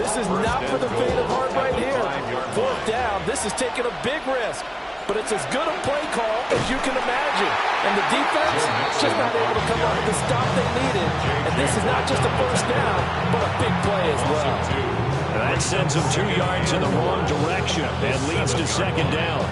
This is not for the faint of heart right here. Fourth down, this is taking a big risk. But it's as good a play call as you can imagine. And the defense just not able to come up with the stop they needed. And this is not just a first down, but a big play as well. That sends them 2 yards in the wrong direction and leads to second down.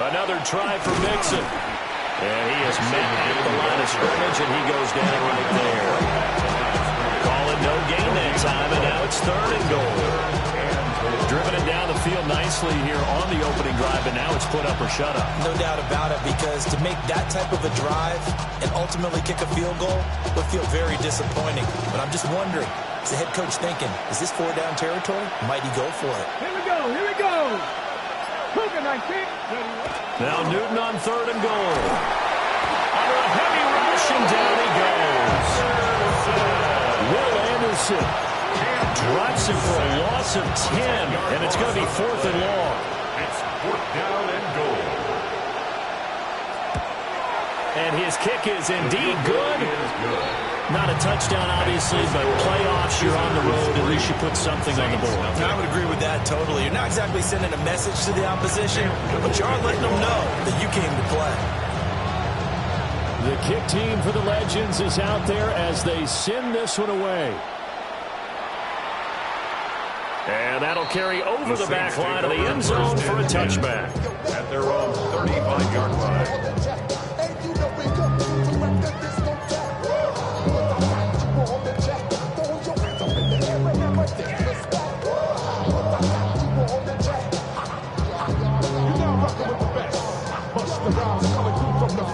Another try for Mixon. And he is met at the line of scrimmage, and he goes down right there. Call it no gain that time, and now it's 3rd and goal. Driven it down the field nicely here on the opening drive, and now it's put up or shut up. No doubt about it, because to make that type of a drive and ultimately kick a field goal would feel very disappointing. But I'm just wondering, is the head coach thinking, is this 4-down territory? Might he go for it? Here we go, here we go. Now Newton on 3rd and goal. Under a heavy rush, and down he goes. Will Anderson drops him for a loss of 10, and it's going to be 4th and long. It's 4th down and goal. And his kick is indeed good. Not a touchdown, obviously, but playoffs, you're on the road. At least you put something on the board. I would agree with that totally. You're not exactly sending a message to the opposition, but you are letting them know that you came to play. The kick team for the Legends is out there as they send this one away. And that'll carry over the back line of the end zone for a touchback. At their own 35-yard line.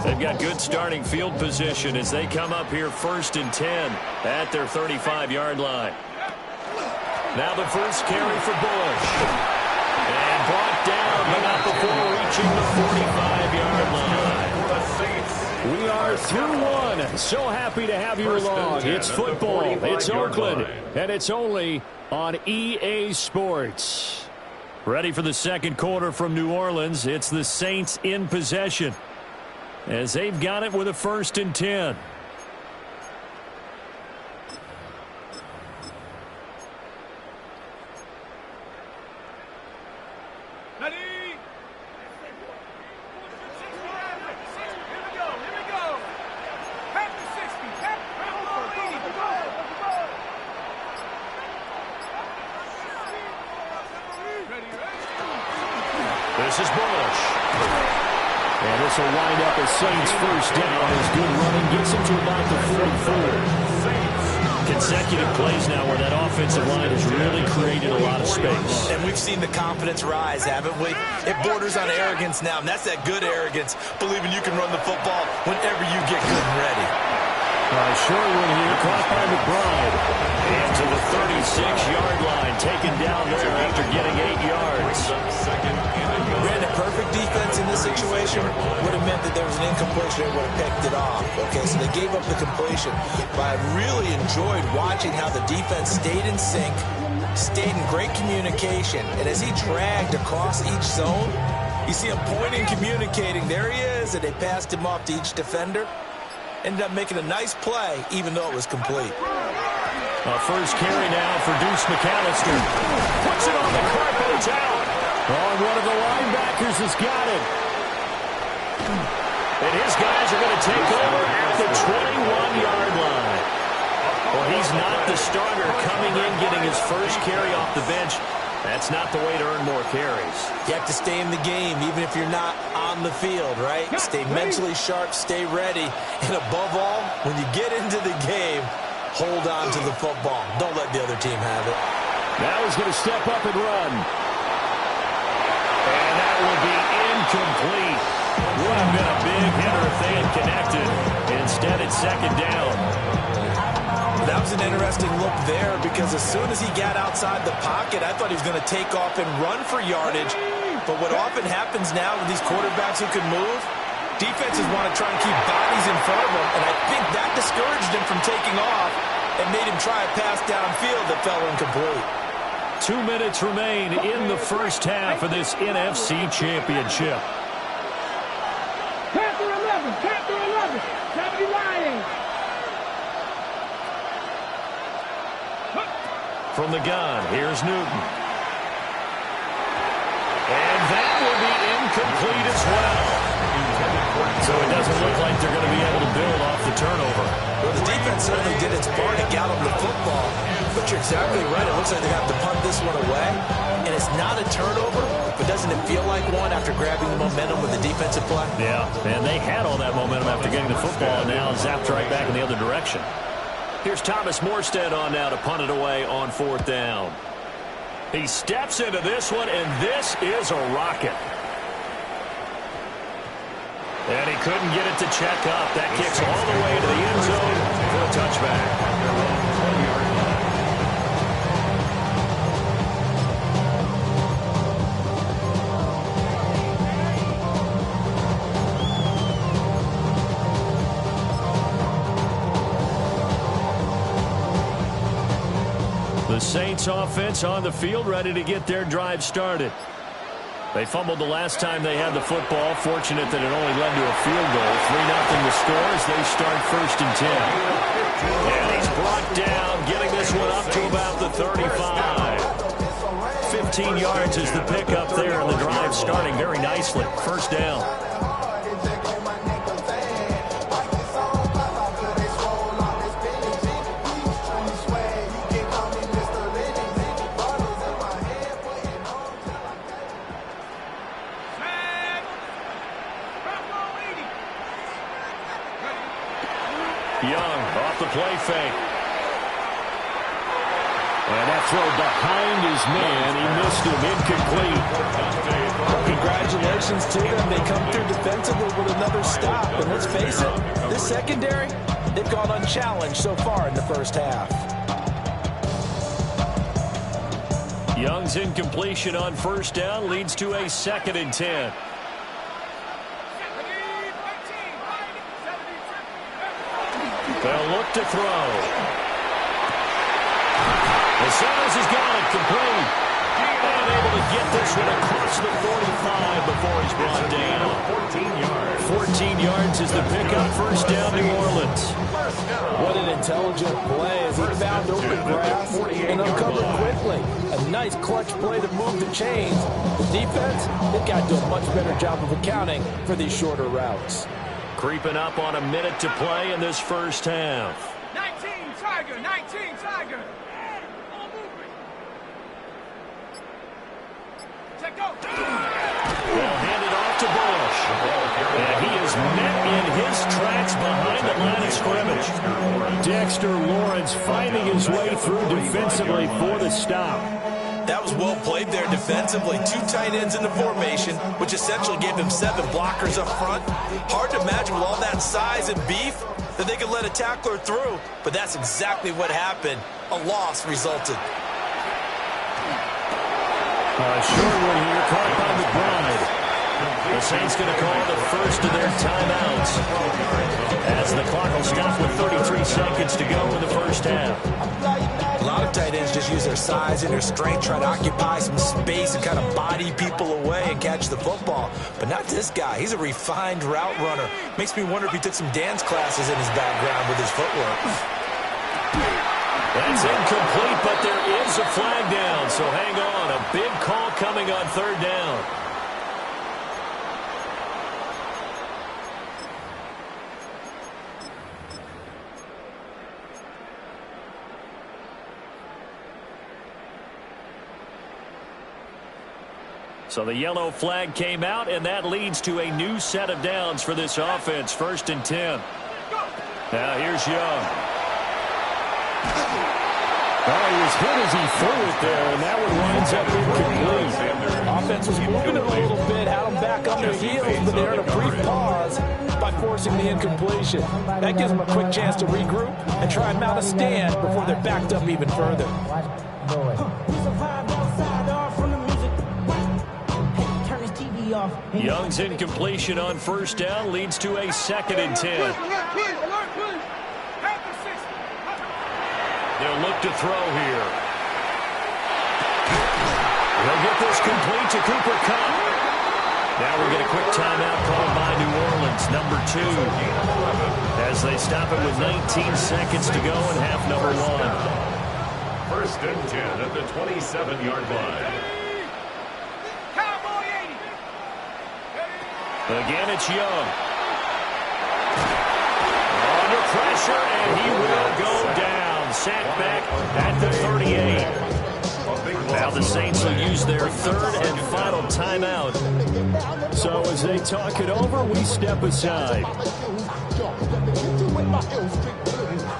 They've got good starting field position as they come up here 1st and 10 at their 35-yard line. Now the first carry for Bush. And brought down, but not before reaching the 45-yard line. We are through one. So happy to have you along. It's football, it's Oakland, and it's only on EA Sports. Ready for the second quarter from New Orleans. It's the Saints in possession as they've got it with a 1st and 10. This is Bush. And this will wind up as Saints first down as good running gets him to about the 44. Consecutive plays now where that offensive line has really created a lot of space. And we've seen the confidence rise, haven't we? It borders on arrogance now, and that's that good arrogance, believing you can run the football whenever you get good and ready. Sherwood here, caught by McBride. And to the 36-yard line, taken down there after getting 8 yards. Granted, perfect defense in this situation would have meant that there was an incompletion and would have picked it off. Okay, so they gave up the completion. But I really enjoyed watching how the defense stayed in sync, stayed in great communication. And as he dragged across each zone, you see him pointing, communicating. There he is, and they passed him off to each defender. Ended up making a nice play, even though it was complete. First carry now for Deuce McAllister. Puts it on the carpet. It's out. Oh, one of the linebackers has got it. And his guys are going to take over at the 21-yard line. Well, he's not the starter coming in, getting his first carry off the bench. That's not the way to earn more carries. You have to stay in the game, even if you're not on the field, right? Stay mentally sharp, stay ready. And above all, when you get into the game, hold on to the football. Don't let the other team have it. Now he's going to step up and run. And that will be incomplete. Would have been a big hitter if they had connected. Instead, it's second down. That was an interesting look there because as soon as he got outside the pocket, I thought he was going to take off and run for yardage. But what often happens now with these quarterbacks who can move, defenses want to try and keep bodies in front of them, and I think that discouraged him from taking off. And that made him try a pass downfield that fell incomplete. 2 minutes remain in the first half of this NFC Championship. Panther 11, 70 Lions. From the gun, here's Newton. And that will be incomplete as well. So it doesn't look like they're going to be able to build off the turnover. Well, the defense certainly did its part to gallop the football. But you're exactly right. It looks like they have to punt this one away. And it's not a turnover, but doesn't it feel like one after grabbing the momentum with the defensive play? Yeah, and they had all that momentum after getting the football, and now zapped right back in the other direction. Here's Thomas Morstead on now to punt it away on 4th down. He steps into this one, and this is a rocket. And he couldn't get it to check up. That kicks all the way to the end zone for a touchback. The Saints offense on the field, ready to get their drive started. They fumbled the last time they had the football. Fortunate that it only led to a field goal. 3-0 the score as they start 1st and 10. And he's brought down, getting this one up to about the 35. 15 yards is the pickup there, and the drive starting very nicely. 1st down. Young off the play fake. And that throw behind his man. He missed him. Incomplete. Congratulations to them. They come through defensively with another stop. And let's face it, this secondary, they've gone unchallenged so far in the first half. Young's incompletion on 1st down leads to a 2nd and 10. They'll look to throw. Gonzalez has got it complete. And able to get this one across the 45 before he's brought down. 14 yards is the pickup. 1st down, New Orleans. What an intelligent play as he found open grass and uncovered quickly. A nice clutch play to move the chains. The defense, they've got to do a much better job of accounting for these shorter routes. Creeping up on a minute to play in this first half. 19 Tiger, 19 Tiger. All movement. Check go. They'll hand it off to Bush. And he is met in his tracks behind the line of scrimmage. Dexter Lawrence finding his way through defensively for the stop. That was well played there defensively. 2 tight ends in the formation, which essentially gave them 7 blockers up front. Hard to imagine with all that size and beef that they could let a tackler through, but that's exactly what happened. A loss resulted. Short one here, caught by McBride. The Saints going to call the first of their timeouts as the clock will stop with 33 seconds to go in the first half. A lot of tight ends just use their size and their strength, try to occupy some space and kind of body people away and catch the football. But not this guy. He's a refined route runner. Makes me wonder if he took some dance classes in his background with his footwork. That's incomplete, but there is a flag down, so hang on. A big call coming on 3rd down. So the yellow flag came out, and that leads to a new set of downs for this offense. 1st and 10. Now here's Young. Oh, he was hit as he threw it there, and that one winds up incomplete. Offense was moving it a little bit, had them back on their heels, but they're in a brief pause by forcing the incompletion. That gives them a quick chance to regroup and try and mount a stand before they're backed up even further. Young's incompletion on 1st down leads to a 2nd and 10. They'll look to throw here. They'll get this complete to Cooper Kupp. Now we'll get a quick timeout called by New Orleans, number 2, as they stop it with 19 seconds to go in half number 1. First and 10 at the 27-yard line. Cowboy 80. Again, it's Young. Under pressure, and he will go down. Sacked back at the 38. Now the Saints will use their third and final timeout. So as they talk it over, we step aside.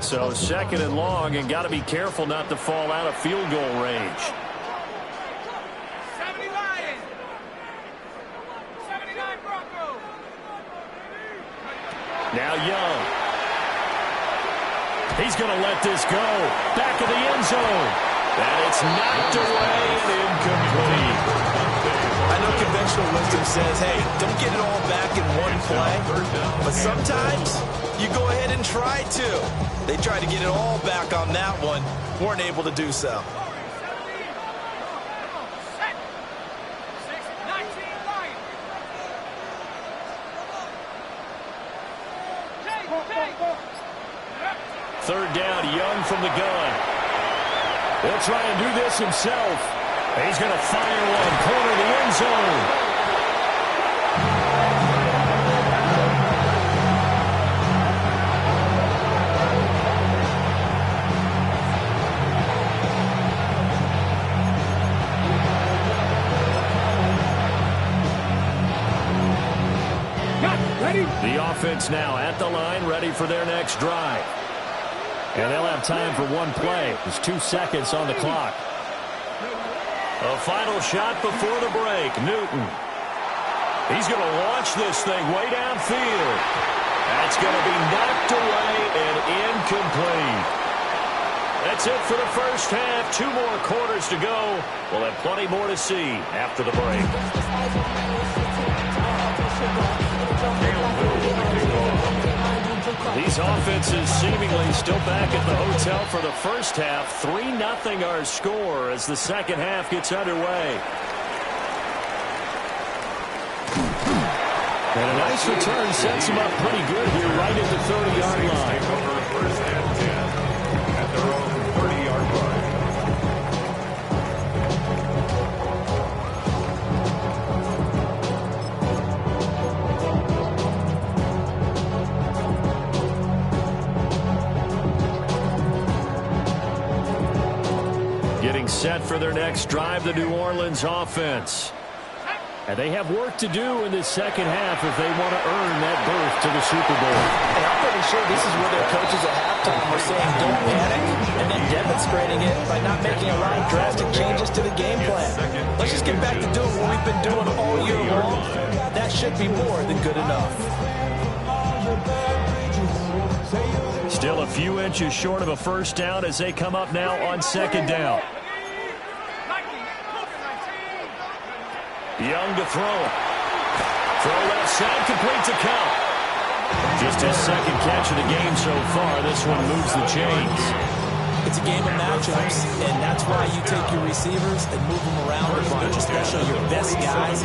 So second and long, and got to be careful not to fall out of field goal range. 70 Lions. 79 Broncos. Now Young. He's going to let this go. Back of the end zone. And it's knocked away and incomplete. I know conventional wisdom says, hey, don't get it all back in one play. But sometimes you go ahead and try to. They tried to get it all back on that one. Weren't able to do so. 19 Lions. Third down, Young from the gun. He'll try and do this himself. He's going to fire one, corner of the end zone. The offense now at the line, ready for their next drive. And they'll have time for one play. There's 2 seconds on the clock. A final shot before the break. Newton. He's going to launch this thing way downfield. That's going to be knocked away and incomplete. That's it for the first half. 2 more quarters to go. We'll have plenty more to see after the break. These offenses seemingly still back at the hotel for the first half. 3-0 our score as the second half gets underway. And a nice return sets him up pretty good here right at the 30-yard line. First and 10 at their own 30-yard line. Getting set for their next drive, the New Orleans offense. And they have work to do in this second half if they want to earn that berth to the Super Bowl. And I'm pretty sure this is where their coaches at halftime were saying don't panic, and then demonstrating it by not making a lot of drastic changes to the game plan. Let's just get back to doing what we've been doing all year long. That should be more than good enough. Still a few inches short of a first down as they come up now on second down. Young to throw. Throw left side, complete to Kupp. Just his second catch of the game so far. This one moves the chains. It's a game of matchups, and that's why you take your receivers and move them around a bunch, especially your best guys.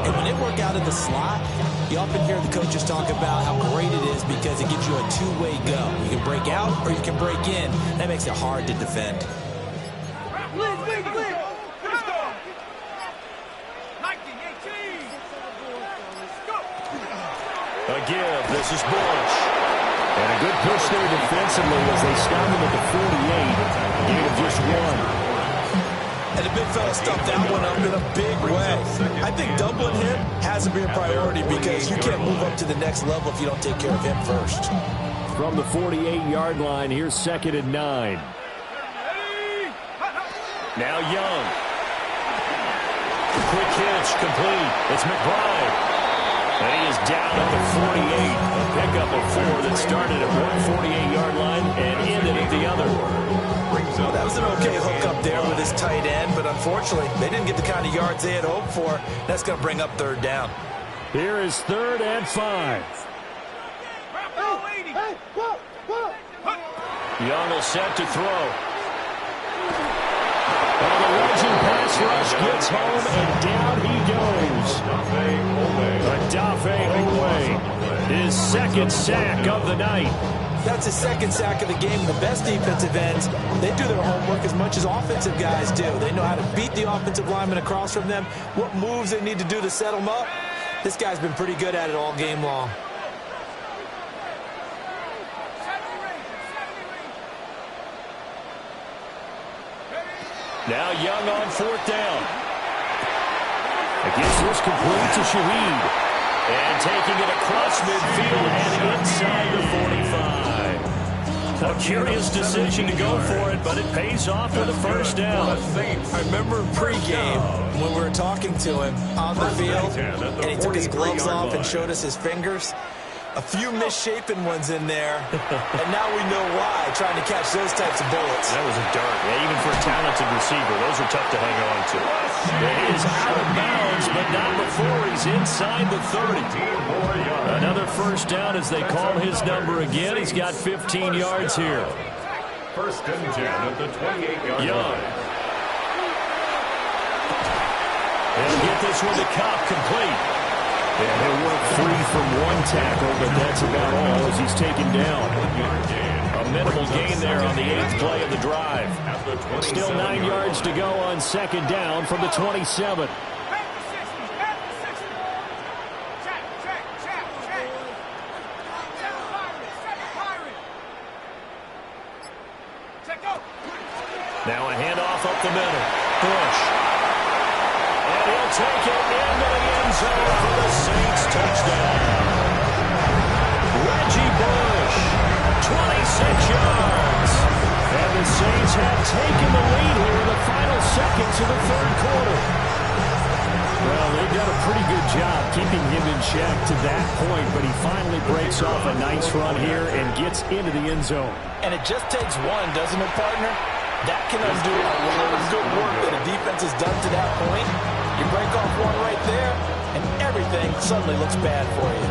And when they work out of the slot, you often hear the coaches talk about how great it is because it gives you a two-way go. You can break out or you can break in. That makes it hard to defend. A give. This is Bush. And a good push there defensively as they stop him at the 48. Gain of just 1. And the big fella stuffed that one up in a big way. I think doubling him has to be a priority because you can't move up to the next level if you don't take care of him first. From the 48-yard line, here's second and 9. Now Young. Quick hitch, complete. It's McBride. And he is down at the 48. A pickup of 4 that started at one 48-yard line and ended at the other. Well, that was an okay hook up there with his tight end, but unfortunately, they didn't get the kind of yards they had hoped for. That's going to bring up third down. Here is third and 5. Young will set to throw. Well, the legend pass rush gets home, and down he goes. Odafe Oweh, his second sack of the night. That's his second sack of the game. The best defensive ends, they do their homework as much as offensive guys do. They know how to beat the offensive lineman across from them, what moves they need to do to set them up. This guy's been pretty good at it all game long. Now Young on fourth down. Against this complete to Shaheed. And taking it across midfield and inside the 45. A curious decision to go for it, but it pays off with a first down. I remember pregame when we were talking to him on the field, and he took his gloves off and showed us his fingers. A few misshapen ones in there, and now we know why, trying to catch those types of bullets. That was a dart. Yeah, even for a talented receiver, those are tough to hang on to. He is out of bounds, but not before he's inside the 30. Another first down as they call his number again. He's got 15 yards here. First and 10 at the 28-yard line. Young. He'll get this one to Cobb, complete. And he'll work free from one tackle, but that's about all as he's taken down. A minimal gain there on the 8th play of the drive. Still 9 yards to go on second down from the 27. Now a handoff up the middle. Bush. And he'll take it into the end zone for the Saints touchdown. Reggie Bush, 26 yards. And the Saints have taken the lead here in the final seconds of the third quarter. Well, they've done a pretty good job keeping him in check to that point, but he finally breaks off a nice run here and gets into the end zone. And it just takes one, doesn't it, partner? That can undo a lot of good work that a defense has done to that point. You break off one right there, and everything suddenly looks bad for you.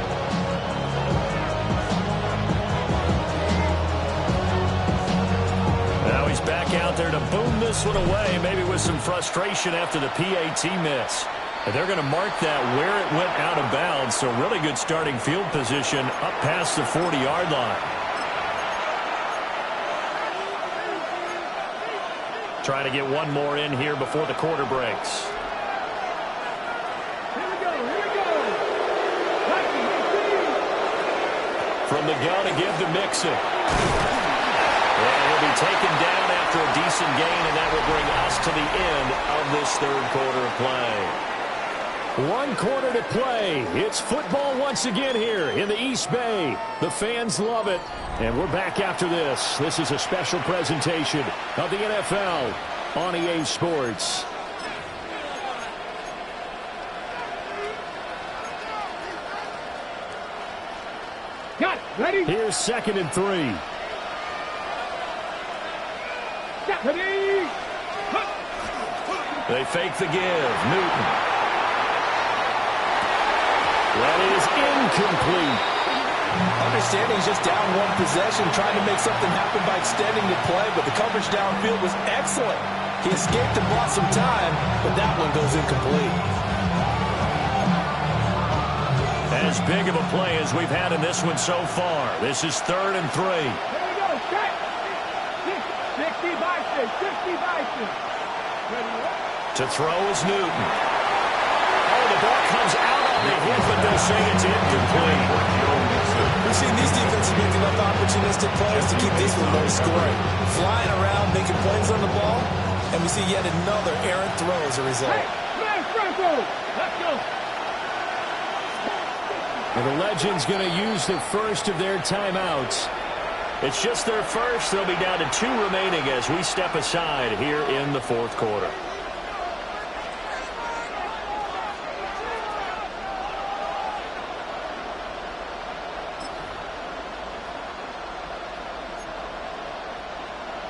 Now he's back out there to boom this one away, maybe with some frustration after the PAT miss. And they're going to mark that where it went out of bounds, so really good starting field position up past the 40-yard line. Trying to get one more in here before the quarter breaks. From the gun to give to Mixon. And he'll be taken down after a decent gain, and that will bring us to the end of this third quarter of play. 1 quarter to play. It's football once again here in the East Bay. The fans love it. And we're back after this. This is a special presentation of the NFL on EA Sports. Got it. Ready? Here's 2nd and 3. Ready? They fake the give. Newton. That is incomplete. Understanding he's just down one possession, trying to make something happen by extending the play, but the coverage downfield was excellent. He escaped and bought some time, but that one goes incomplete. As big of a play as we've had in this one so far. This is 3rd and 3. There we go. Check. 60 by 6. 60 by 6. Ready? To throw is Newton. Oh, the ball comes out on the hit, but they'll say it's incomplete. We've seen these defenses make enough opportunistic plays to keep this one low scoring. Flying around, making plays on the ball, and we see yet another errant throw as a result. Smash Franco. Let's go. And the Legends going to use the first of their timeouts. It's just their first. They'll be down to 2 remaining as we step aside here in the fourth quarter.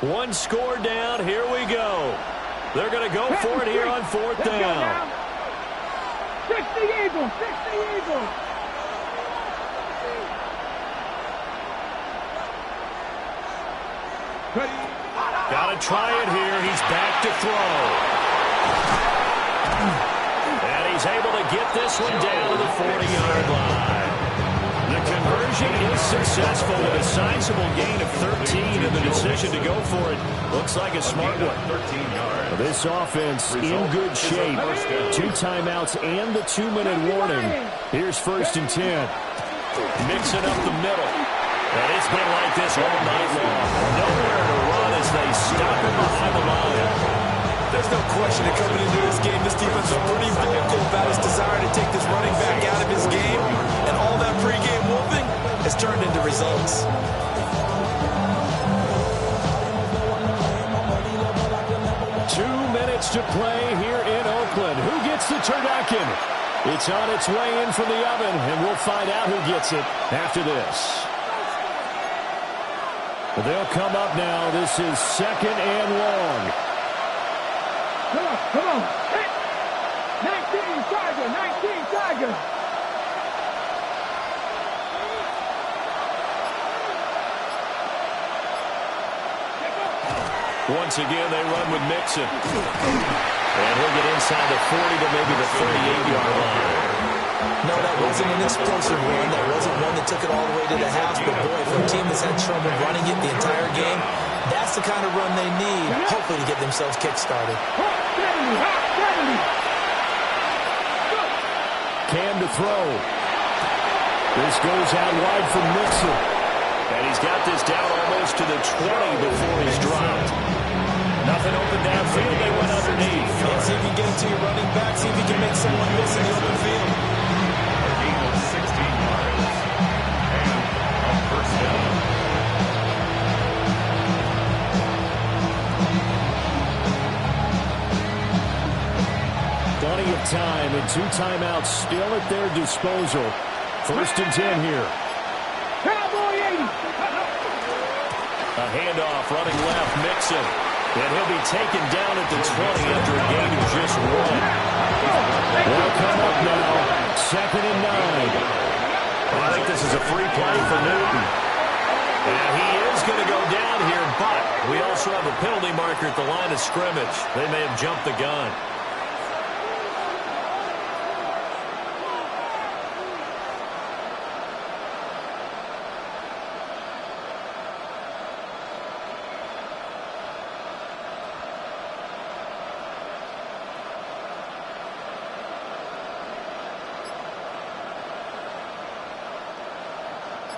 One score down. Here we go. They're going to go for it here on 4th down. 60 Eagles. 60 Eagles. Got Gonna try it here. He's back to throw. And he's able to get this one down to the 40-yard line. The conversion is successful with a sizable gain of 13, and the decision to go for it looks like a smart one. This offense in good shape. 2 timeouts and the 2-minute warning. Here's 1st and 10. Mixing up the middle. And it's been like this all night long. Nowhere to run as they stop him behind the line. There's no question that coming into this game, this defense is pretty vocal about its desire to take this running back out of his game. And all that pregame whooping has turned into results. To play here in Oakland. Who gets the turducken? It's on its way in from the oven, and we'll find out who gets it after this. They'll come up now. This is 2nd and long. Come on. 19 Tiger. Once again, they run with Mixon. And he'll get inside the 40 to maybe the 38-yard line. No, that wasn't an explosive run. That wasn't one that took it all the way to the house. But, boy, for a team that's had trouble running it the entire game, that's the kind of run they need, hopefully, to get themselves kick-started. Cam to throw. This goes out wide for Mixon. And he's got this down almost to the 20 before he's dropped. Nothing open downfield. They went underneath. Yeah, see if you can get it to your running back. See if you can make someone miss in the open field. A gain of 16 yards. And a 1st down. Plenty of time and 2 timeouts still at their disposal. 1st and 10 here. Cowboy 80. A handoff running left, Mixon. And he'll be taken down at the 20 after a gain of just 1. They'll come up now. 2nd and 9. Well, I think this is a free play for Newton. And he is going to go down here, but we also have a penalty marker at the line of scrimmage. They may have jumped the gun.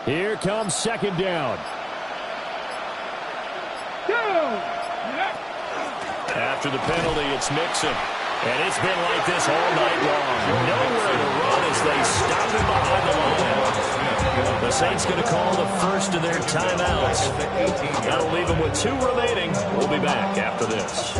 Here comes 2nd down. After the penalty, it's Mixon. And it's been like this all night long. Nowhere to run as they stop him behind the line. The Saints going to call the first of their timeouts. That'll leave them with 2 remaining. We'll be back after this.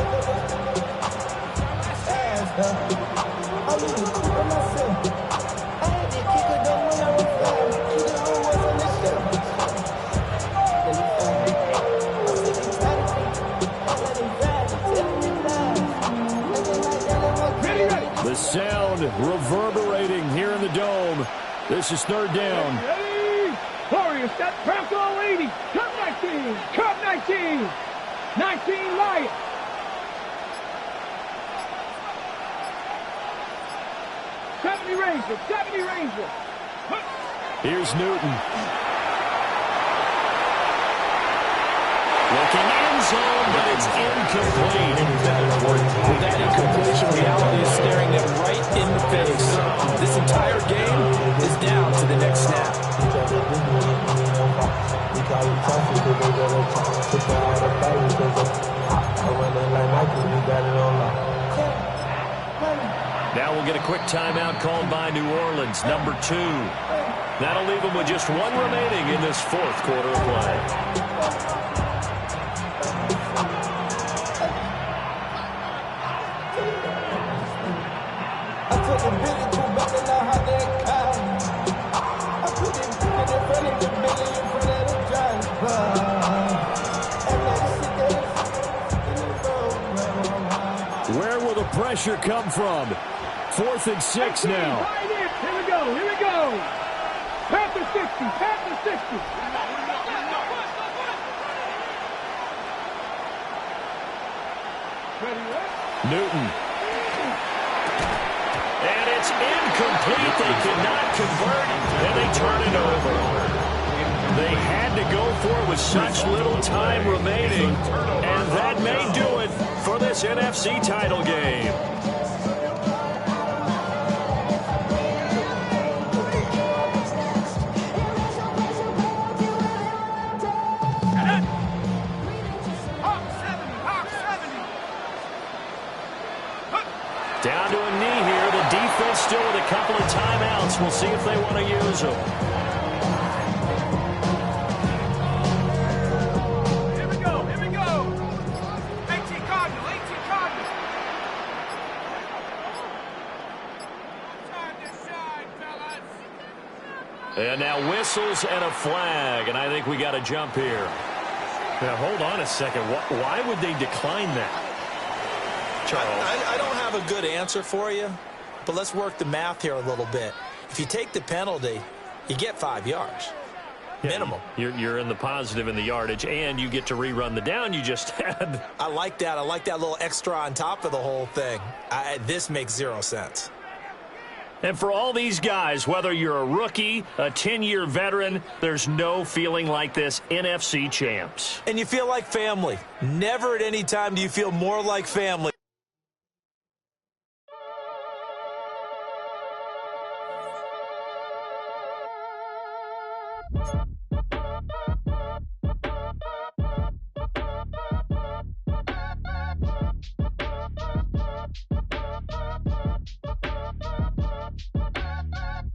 The sound reverberating here in the dome. This is 3rd down. Ready? Warriors, set Bronco 80. Cup 19. Cup 19. 19 Lions. Rangers. 70 Rangers. Here's Newton. Looking end zone, but it's incomplete. That incompletion reality is staring them right in the face. This entire game is down to the next snap. Now we'll get a quick timeout called by New Orleans, number 2. That'll leave them with just 1 remaining in this 4th quarter of play. Where will the pressure come from? 4th and 6 now. Here we go. Past the 60. Newton. And it's incomplete. They cannot convert, and they turn it over. They had to go for it with such little time remaining, and that may do it for this NFC title game. Down to a knee here. The defense still with a couple of timeouts. We'll see if they want to use them. Here we go. 18 Cardinal. Time to shine, fellas. And now whistles and a flag, and I think we got a jump here. Now, hold on a second. Why would they decline that? I don't have a good answer for you, but let's work the math here a little bit. If you take the penalty, you get 5 yards. Minimum. You're in the positive in the yardage, and you get to rerun the down you just had. I like that. I like that little extra on top of the whole thing. This makes 0 sense. And for all these guys, whether you're a rookie, a 10-year veteran, there's no feeling like this NFC champs. And you feel like family. Never at any time do you feel more like family.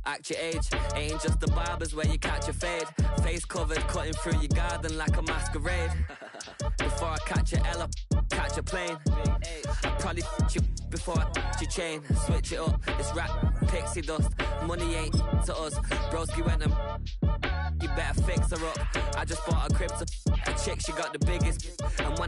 Act your age, ain't just the barbers where you catch a fade. Face covered, cutting through your garden like a masquerade. Before I catch a L up, catch a plane. I probably you before I your chain. Switch it up, it's rap, pixie dust. Money ain't to us. Broski went and you better fix her up. I just bought a crib to a chick, she got the biggest. And when